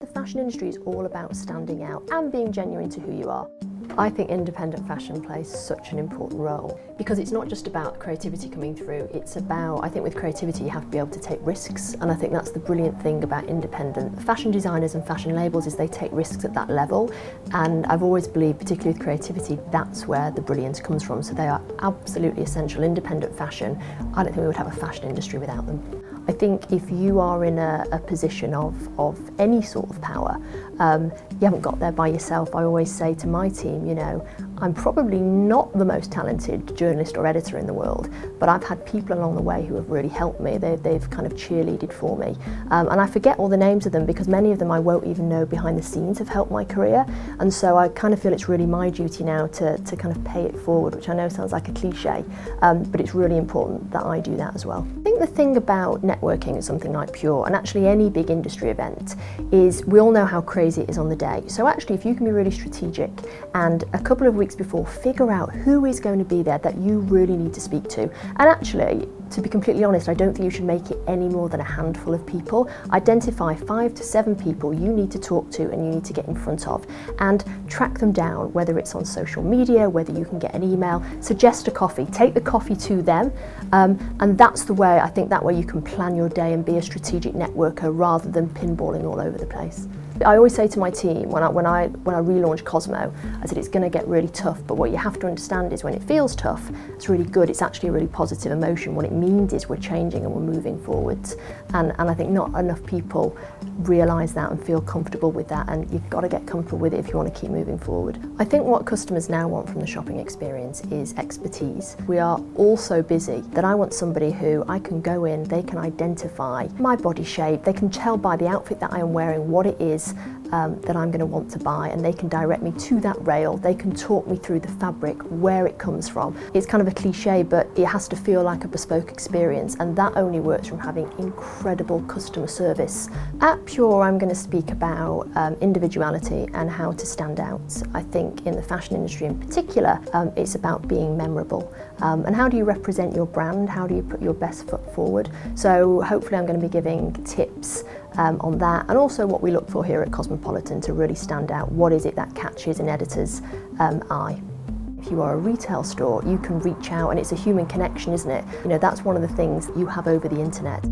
The fashion industry is all about standing out and being genuine to who you are. I think independent fashion plays such an important role because it's not just about creativity coming through, it's about, I think with creativity you have to be able to take risks, and I think that's the brilliant thing about independent fashion designers and fashion labels is they take risks at that level, and I've always believed, particularly with creativity, that's where the brilliance comes from, so they are absolutely essential. Independent fashion, I don't think we would have a fashion industry without them. I think if you are in a position of any sort of power, you haven't got there by yourself. I always say to my team, you know, I'm probably not the most talented journalist or editor in the world, but I've had people along the way who have really helped me. They've kind of cheerleaded for me. And I forget all the names of them because many of them I won't even know behind the scenes have helped my career. And so I kind of feel it's really my duty now to kind of pay it forward, which I know sounds like a cliche, but it's really important that I do that as well. I think the thing about networking at something like Pure, and actually any big industry event, is we all know how crazy it is on the day. So actually if you can be really strategic and a couple of weeks before figure out who is going to be there that you really need to speak to, and actually, to be completely honest, I don't think you should make it any more than a handful of people. Identify 5 to 7 people you need to talk to and you need to get in front of, and track them down, whether it's on social media, whether you can get an email, suggest a coffee, take the coffee to them, and that's the way, I think that way you can plan your day and be a strategic networker rather than pinballing all over the place. I always say to my team, when I relaunched Cosmo, I said it's going to get really tough, but what you have to understand is when it feels tough, it's really good, it's actually a really positive emotion. What it means is we're changing and we're moving forwards. And I think not enough people realise that and feel comfortable with that, and you've got to get comfortable with it if you want to keep moving forward. I think what customers now want from the shopping experience is expertise. We are all so busy that I want somebody who I can go in, they can identify my body shape, they can tell by the outfit that I am wearing what it is that I'm going to want to buy, and they can direct me to that rail, they can talk me through the fabric, where it comes from. It's kind of a cliche, but it has to feel like a bespoke experience, and that only works from having incredible customer service. At Pure, I'm going to speak about individuality and how to stand out. I think in the fashion industry in particular, it's about being memorable. And how do you represent your brand? How do you put your best foot forward? So hopefully I'm going to be giving tips on that, and also what we look for here at Cosmopolitan to really stand out. What is it that catches an editor's eye? If you are a retail store, you can reach out, and it's a human connection, isn't it? You know, that's one of the things you have over the internet.